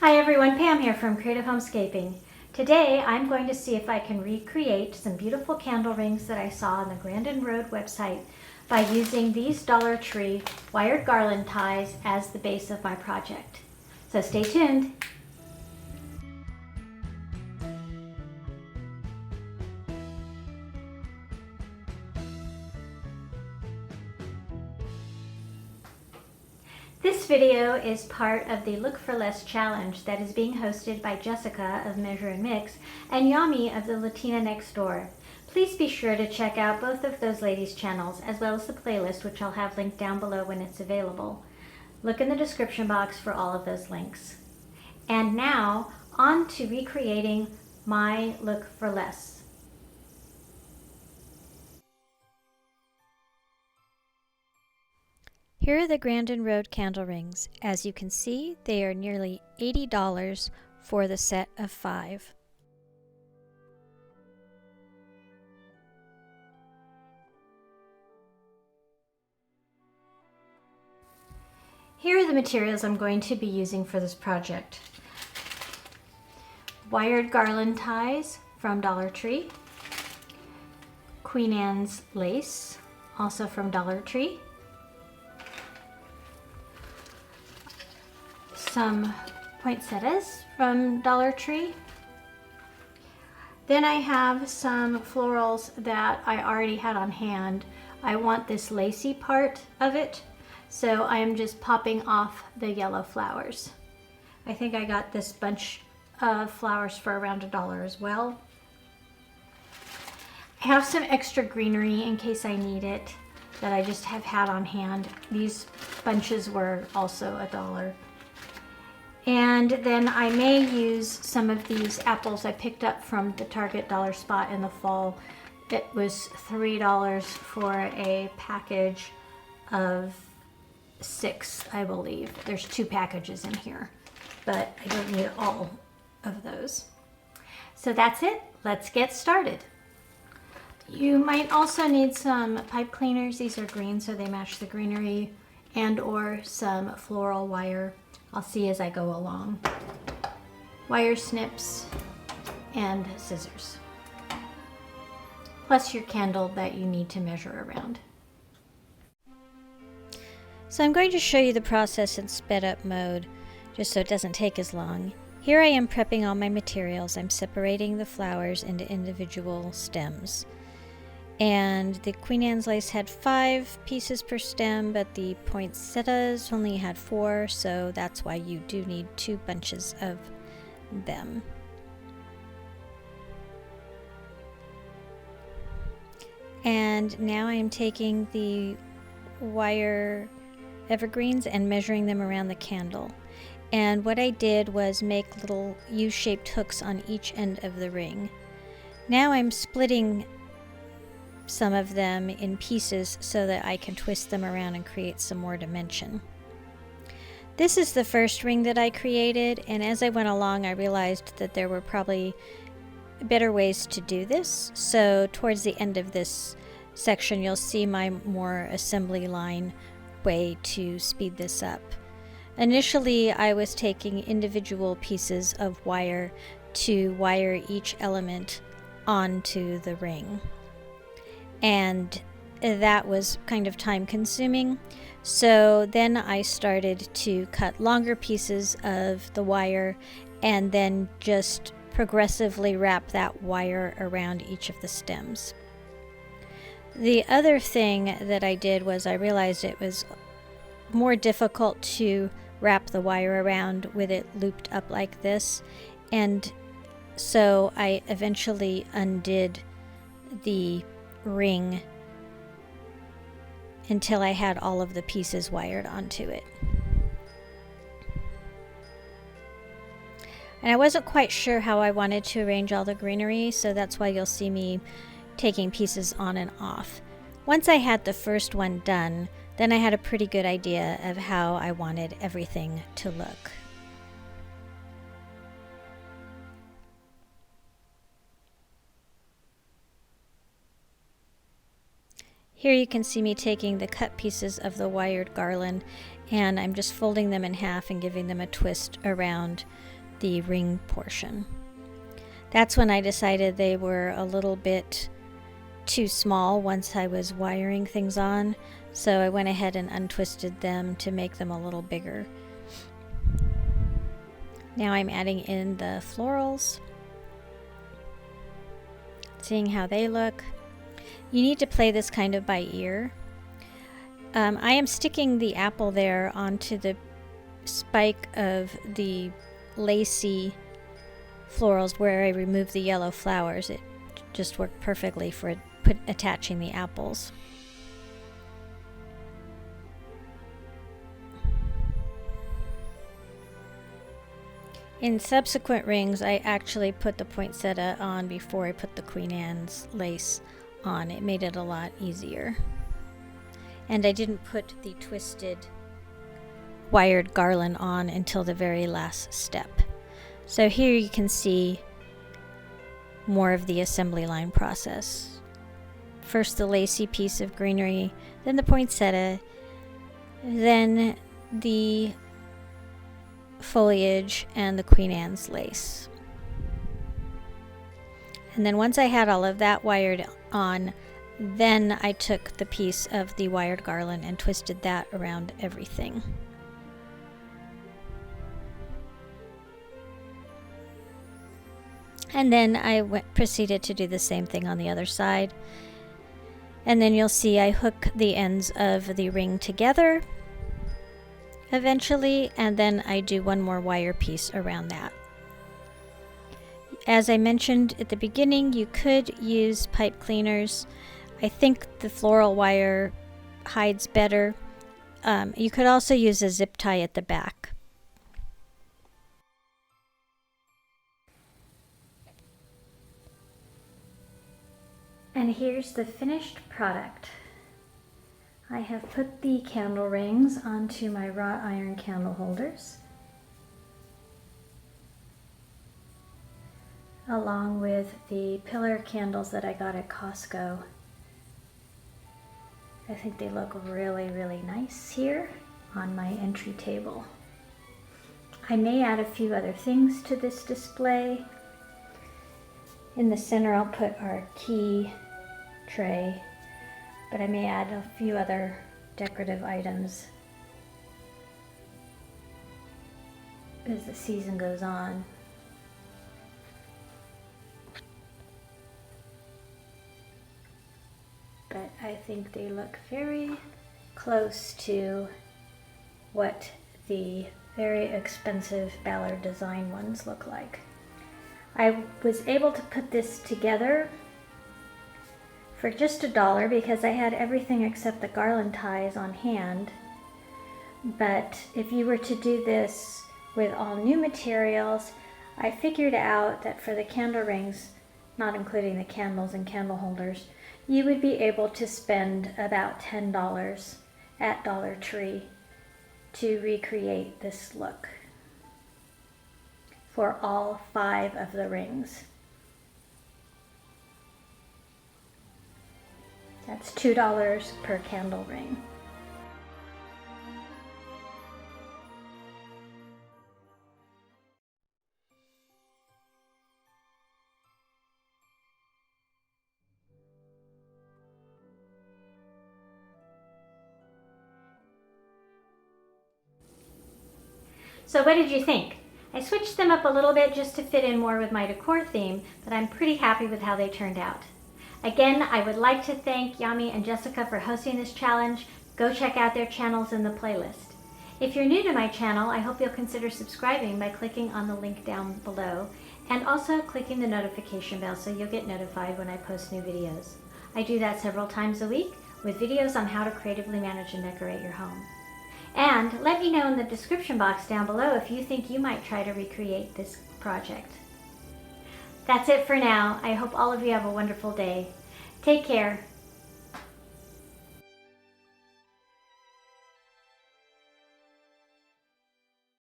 Hi everyone, Pam here from Creative Homescaping. Today I'm going to see if I can recreate some beautiful candle rings that I saw on the Grandin Road website by using these Dollar Tree wired garland ties as the base of my project. So stay tuned. This video is part of the Look for Less challenge that is being hosted by Jessica of Measure and Mix and Yami of the Latina next door. Please be sure to check out both of those ladies' channels as well as the playlist, which I'll have linked down below when it's available. Look in the description box for all of those links. And now on to recreating my Look for Less. Here are the Grandin Road candle rings. As you can see, they are nearly $80 for the set of 5. Here are the materials I'm going to be using for this project. Wired garland ties from Dollar Tree, Queen Anne's lace, also from Dollar Tree, some poinsettias from Dollar Tree. Then I have some florals that I already had on hand. I want this lacy part of it, so I am just popping off the yellow flowers. I think I got this bunch of flowers for around $1 as well. I have some extra greenery in case I need it that I just have had on hand. These bunches were also $1. And then I may use some of these apples I picked up from the Target dollar spot in the fall. It was $3 for a package of 6, I believe. There's 2 packages in here, but I don't need all of those. So that's it. Let's get started. You might also need some pipe cleaners. These are green, so they match the greenery, and or some floral wire. I'll see as I go along. Wire snips and scissors. Plus your candle that you need to measure around. So I'm going to show you the process in sped up mode, just so it doesn't take as long. Here I am prepping all my materials. I'm separating the flowers into individual stems. And the Queen Anne's lace had 5 pieces per stem, but the poinsettias only had 4, so that's why you do need 2 bunches of them. And now I'm taking the wire evergreens and measuring them around the candle. And what I did was make little U-shaped hooks on each end of the ring. Now I'm splitting some of them in pieces so that I can twist them around and create some more dimension. This is the first ring that I created, and as I went along I realized that there were probably better ways to do this, so towards the end of this section you'll see my more assembly line way to speed this up. Initially I was taking individual pieces of wire to wire each element onto the ring, and that was kind of time consuming. So then I started to cut longer pieces of the wire and then just progressively wrap that wire around each of the stems. The other thing that I did was I realized it was more difficult to wrap the wire around with it looped up like this, and so I eventually undid the ring until I had all of the pieces wired onto it. And I wasn't quite sure how I wanted to arrange all the greenery, so that's why you'll see me taking pieces on and off. Once I had the first one done, then I had a pretty good idea of how I wanted everything to look. Here you can see me taking the cut pieces of the wired garland, and I'm just folding them in half and giving them a twist around the ring portion. That's when I decided they were a little bit too small once I was wiring things on, so I went ahead and untwisted them to make them a little bigger. Now I'm adding in the florals, seeing how they look. You need to play this kind of by ear. I am sticking the apple there onto the spike of the lacy florals where I removed the yellow flowers. It just worked perfectly for attaching the apples. In subsequent rings, I actually put the poinsettia on before I put the Queen Anne's lace on. It made it a lot easier. And I didn't put the twisted wired garland on until the very last step. So here you can see more of the assembly line process. First the lacy piece of greenery, then the poinsettia, then the foliage and the Queen Anne's lace. And then once I had all of that wired on, then I took the piece of the wired garland and twisted that around everything. And then I proceeded to do the same thing on the other side. And then you'll see I hook the ends of the ring together eventually, and then I do one more wire piece around that. As I mentioned at the beginning, you could use pipe cleaners. I think the floral wire hides better. You could also use a zip tie at the back. And here's the finished product. I have put the candle rings onto my wrought iron candle holders, along with the pillar candles that I got at Costco. I think they look really, really nice here on my entry table. I may add a few other things to this display. In the center I'll put our key tray, but I may add a few other decorative items as the season goes on. But I think they look very close to what the very expensive Ballard Design ones look like. I was able to put this together for just $1 because I had everything except the garland ties on hand. But if you were to do this with all new materials, I figured out that for the candle rings, not including the candles and candle holders, you would be able to spend about $10 at Dollar Tree to recreate this look for all 5 of the rings. That's $2 per candle ring. So what did you think? I switched them up a little bit just to fit in more with my decor theme, but I'm pretty happy with how they turned out. Again, I would like to thank Yami and Jessica for hosting this challenge. Go check out their channels in the playlist. If you're new to my channel, I hope you'll consider subscribing by clicking on the link down below and also clicking the notification bell so you'll get notified when I post new videos. I do that several times a week with videos on how to creatively manage and decorate your home. And let me know in the description box down below if you think you might try to recreate this project. That's it for now. I hope all of you have a wonderful day. Take care.